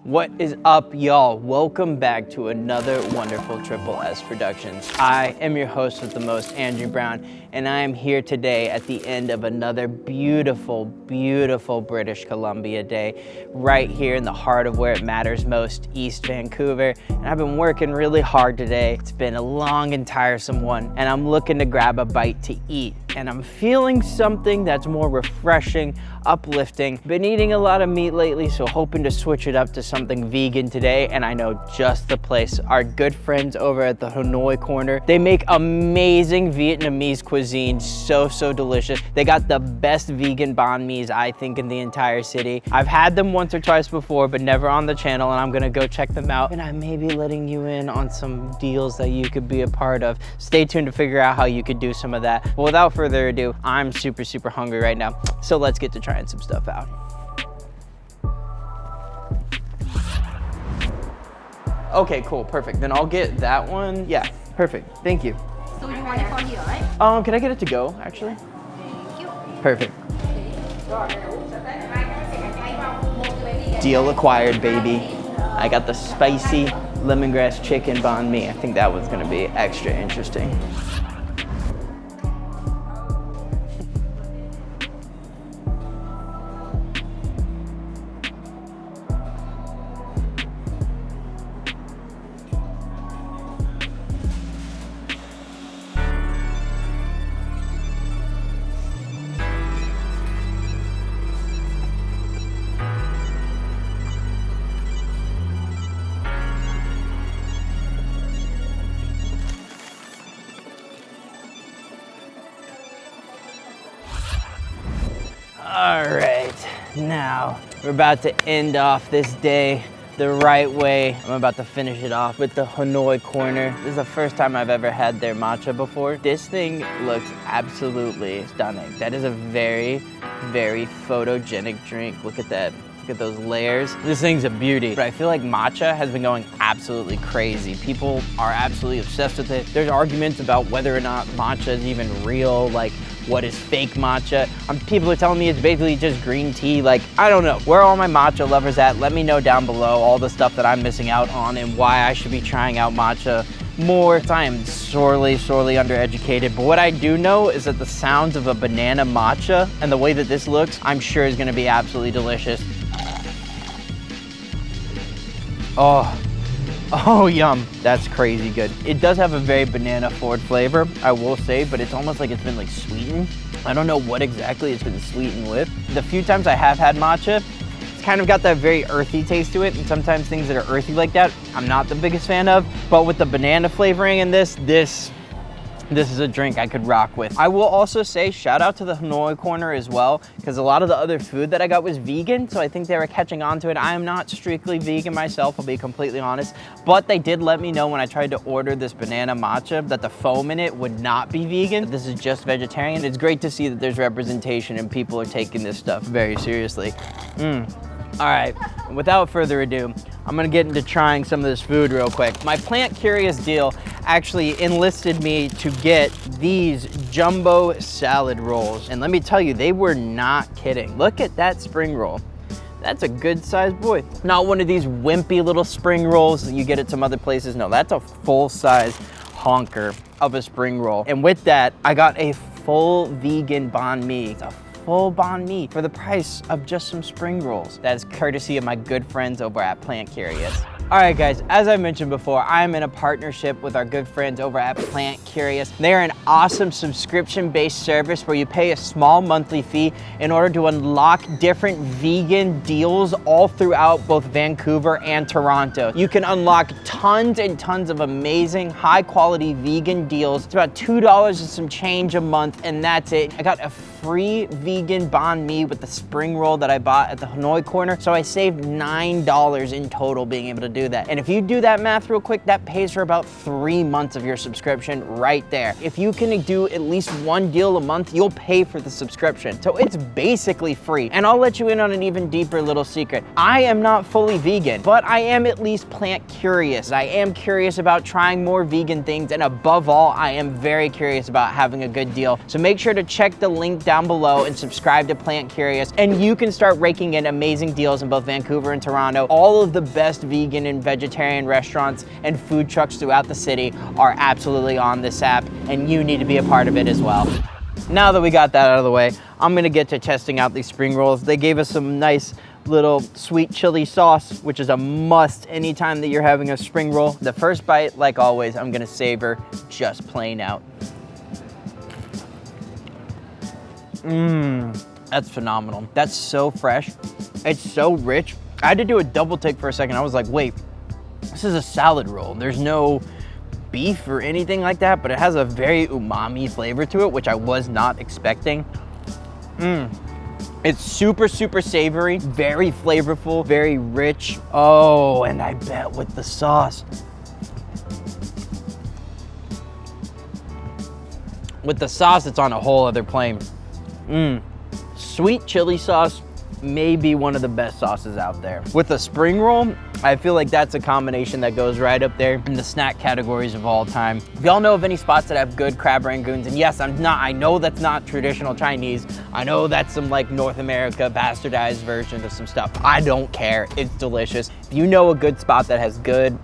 What is up, y'all? Welcome back to another wonderful Triple S Productions. I am your host with the most, Andrew Brown, and I am here today at the end of another beautiful, beautiful British Columbia day, right here in the heart of where it matters most, East Vancouver. And I've been working really hard today. It's been a long and tiresome one, and I'm looking to grab a bite to eat. And I'm feeling something that's more refreshing, uplifting. Been eating a lot of meat lately, so hoping to switch it up to something vegan today, and I know just the place. Our good friends over at the Hanoi Corner. They make amazing Vietnamese cuisine, so delicious. They got the best vegan banh mi's, I think, in the entire city. I've had them once or twice before, but never on the channel, and I'm gonna go check them out. And I may be letting you in on some deals that you could be a part of. Stay tuned to figure out how you could do some of that. But without further ado, I'm super hungry right now, so let's get to trying some stuff out. Okay, cool, perfect. Then I'll get that one. Yeah, perfect, thank you. So you want it for here, right? Can I get it to go, actually? Thank you. Perfect. Deal acquired, baby. I got the spicy lemongrass chicken banh mi. I think that one's gonna be extra interesting. All right, now we're about to end off this day the right way. I'm about to finish it off with the Hanoi Corner. This is the first time I've ever had their matcha before. This thing looks absolutely stunning. That is a very photogenic drink. Look at that. Look at those layers. This thing's a beauty. But I feel like matcha has been going absolutely crazy. People are absolutely obsessed with it. There's arguments about whether or not matcha is even real, like what is fake matcha. People are telling me it's basically just green tea. Like, I don't know. Where are all my matcha lovers at? Let me know down below all the stuff that I'm missing out on and why I should be trying out matcha more. I am sorely undereducated, but what I do know is that the sounds of a banana matcha and the way that this looks, I'm sure is gonna be absolutely delicious. Oh, yum. That's crazy good. It does have a very banana forward flavor, I will say, but it's almost like it's been like sweetened. I don't know what exactly it's been sweetened with. The few times I have had matcha, it's kind of got that very earthy taste to it, and sometimes things that are earthy like that, I'm not the biggest fan of, but with the banana flavoring in this is a drink I could rock with. I will also say shout out to the Hanoi Corner as well, because a lot of the other food that I got was vegan, so I think they were catching on to it. I am not strictly vegan myself, I'll be completely honest, but they did let me know when I tried to order this banana matcha that the foam in it would not be vegan. This is just vegetarian. It's great to see that there's representation and people are taking this stuff very seriously. All right, without further ado, I'm gonna get into trying some of this food real quick. My Plant Curious deal actually enlisted me to get these jumbo salad rolls. And let me tell you, they were not kidding. Look at that spring roll. That's a good sized boy. Not one of these wimpy little spring rolls that you get at some other places. No, that's a full size honker of a spring roll. And with that, I got a full vegan banh mi. It's a full banh mi for the price of just some spring rolls. That is courtesy of my good friends over at Plant Curious. All right, guys, as I mentioned before, I'm in a partnership with our good friends over at Plant Curious. They're an awesome subscription-based service where you pay a small monthly fee in order to unlock different vegan deals all throughout both Vancouver and Toronto. You can unlock tons and tons of amazing, high-quality vegan deals. It's about $2 and some change a month, and that's it. I got a free vegan banh mi with the spring roll that I bought at the Hanoi Corner, so I saved $9 in total being able to do that. And if you do that math real quick, that pays for about 3 months of your subscription right there. If you can do at least one deal a month, you'll pay for the subscription. So it's basically free. And I'll let you in on an even deeper little secret. I am not fully vegan, but I am at least plant curious. I am curious about trying more vegan things, and above all, I am very curious about having a good deal. So make sure to check the link down down below and subscribe to Plant Curious, and you can start raking in amazing deals in both Vancouver and Toronto. All of the best vegan and vegetarian restaurants and food trucks throughout the city are absolutely on this app, and you need to be a part of it as well. Now that we got that out of the way, I'm gonna get to testing out these spring rolls. They gave us some nice little sweet chili sauce, which is a must anytime that you're having a spring roll. The first bite, like always, I'm gonna savor just plain out. That's phenomenal. That's so fresh. It's so rich. I had to do a double take for a second. I was like, wait, this is a salad roll. There's no beef or anything like that, but it has a very umami flavor to it, which I was not expecting. It's super, super savory, very flavorful, very rich. Oh, and I bet with the sauce. With the sauce, it's on a whole other plane. Sweet chili sauce may be one of the best sauces out there. With a spring roll, I feel like that's a combination that goes right up there in the snack categories of all time. If y'all know of any spots that have good crab rangoons, and yes, I know that's not traditional Chinese. I know that's some like North America bastardized version of some stuff. I don't care, it's delicious. If you know a good spot that has good,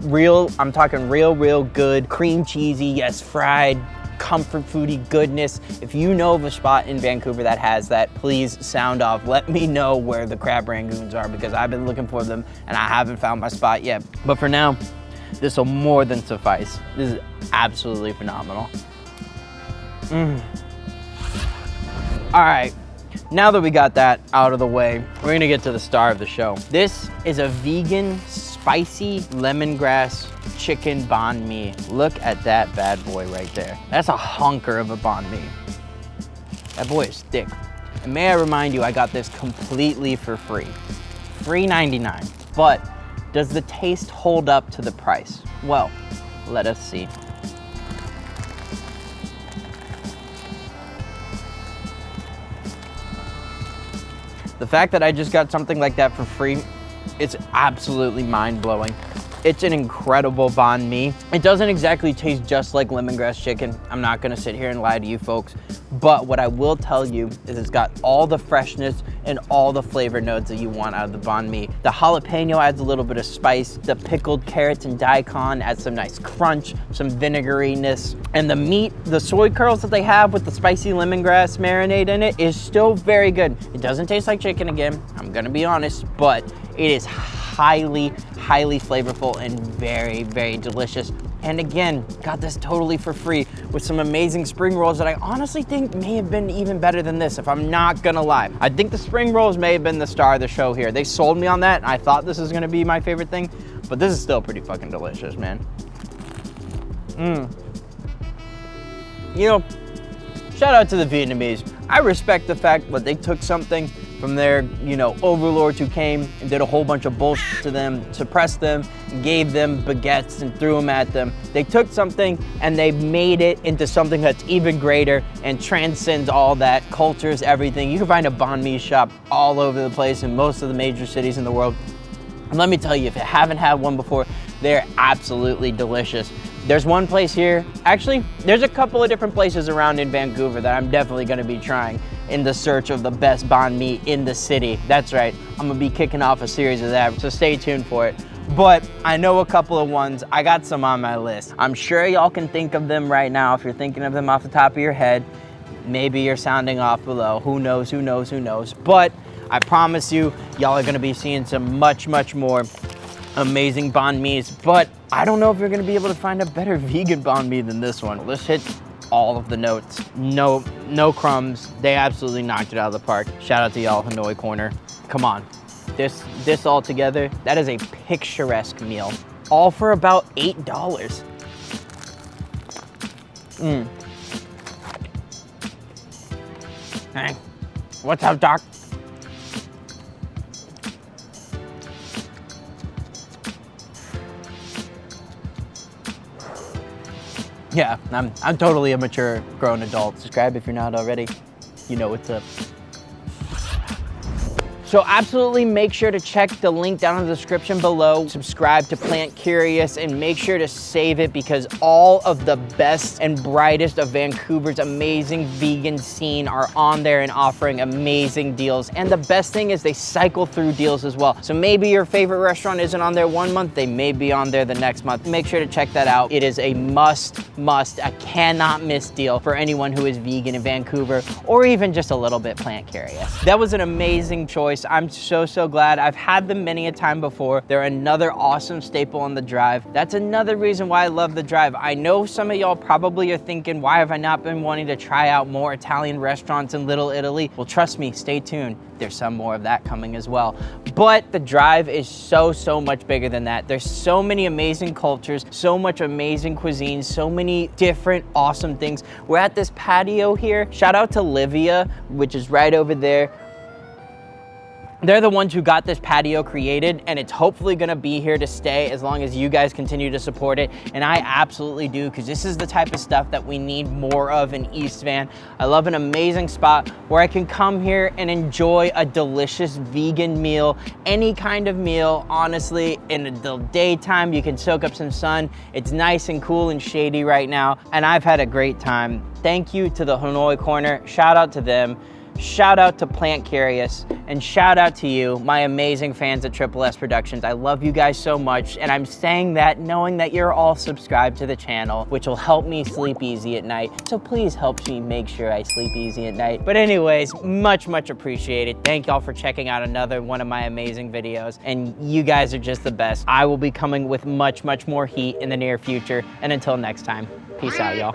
I'm talking real good, cream cheesy, yes, fried, comfort foodie goodness. If you know of a spot in Vancouver that has that, please sound off. Let me know where the crab rangoons are, because I've been looking for them and I haven't found my spot yet. But for now, this will more than suffice. This is absolutely phenomenal. All right, now that we got that out of the way, we're gonna get to the star of the show. This is a vegan, spicy lemongrass chicken banh mi. Look at that bad boy right there. That's a hunker of a banh mi. That boy is thick. And may I remind you, I got this completely for free. $3.99. But does the taste hold up to the price? Well, let us see. The fact that I just got something like that for free, it's absolutely mind-blowing. It's an incredible banh mi. It doesn't exactly taste just like lemongrass chicken. I'm not gonna sit here and lie to you folks. But what I will tell you is it's got all the freshness and all the flavor notes that you want out of the banh mi. The jalapeno adds a little bit of spice. The pickled carrots and daikon adds some nice crunch, some vinegariness. And the meat, the soy curls that they have with the spicy lemongrass marinade in it is still very good. It doesn't taste like chicken again, I'm gonna be honest, but it is highly flavorful and very, very delicious. And again, got this totally for free with some amazing spring rolls that I honestly think may have been even better than this, if I'm not gonna lie. I think the spring rolls may have been the star of the show here. They sold me on that, and I thought this was gonna be my favorite thing, but this is still pretty fucking delicious, man. You know, shout out to the Vietnamese. I respect the fact that they took something from their, overlords who came and did a whole bunch of bullshit to them, suppressed them, gave them baguettes and threw them at them. They took something and they made it into something that's even greater and transcends all that. Cultures, everything. You can find a banh mi shop all over the place in most of the major cities in the world. And let me tell you, if you haven't had one before, they're absolutely delicious. There's one place here, actually, there's a couple of different places around in Vancouver that I'm definitely gonna be trying in the search of the best banh mi in the city. That's right, I'm gonna be kicking off a series of that, so stay tuned for it. But I know a couple of ones, I got some on my list. I'm sure y'all can think of them right now. If you're thinking of them off the top of your head, maybe you're sounding off below. Who knows? But I promise you, y'all are gonna be seeing some much more amazing banh mi's, but I don't know if you're gonna be able to find a better vegan banh mi than this one. This hits all of the notes. No crumbs. They absolutely knocked it out of the park. Shout out to y'all, Hanoi Corner. Come on, this all together, that is a picturesque meal. All for about $8. Hey, what's up, doc? Yeah, I'm totally a mature grown adult. Subscribe if you're not already. You know what's up. So absolutely make sure to check the link down in the description below. Subscribe to Plant Curious and make sure to save it because all of the best and brightest of Vancouver's amazing vegan scene are on there and offering amazing deals. And the best thing is they cycle through deals as well. So maybe your favorite restaurant isn't on there one month, they may be on there the next month. Make sure to check that out. It is a must, a cannot miss deal for anyone who is vegan in Vancouver or even just a little bit plant curious. That was an amazing choice. I'm so glad. I've had them many a time before. They're another awesome staple on the drive. That's another reason why I love the drive. I know some of y'all probably are thinking, why have I not been wanting to try out more Italian restaurants in Little Italy? Well, trust me, stay tuned. There's some more of that coming as well. But the drive is so much bigger than that. There's so many amazing cultures, so much amazing cuisine, so many different awesome things. We're at this patio here. Shout out to Livia, which is right over there. They're the ones who got this patio created, and it's hopefully gonna be here to stay as long as you guys continue to support it. And I absolutely do, because this is the type of stuff that we need more of in East Van. I love an amazing spot where I can come here and enjoy a delicious vegan meal, any kind of meal, honestly. In the daytime, you can soak up some sun. It's nice and cool and shady right now, and I've had a great time. Thank you to the Hanoi Corner. Shout out to them. Shout out to Plant Curious, and shout out to you, my amazing fans at Triple S Productions. I love you guys so much, and I'm saying that knowing that you're all subscribed to the channel, which will help me sleep easy at night. So please help me make sure I sleep easy at night. But anyways, much appreciated. Thank y'all for checking out another one of my amazing videos, and you guys are just the best. I will be coming with much more heat in the near future, and until next time, peace out, y'all.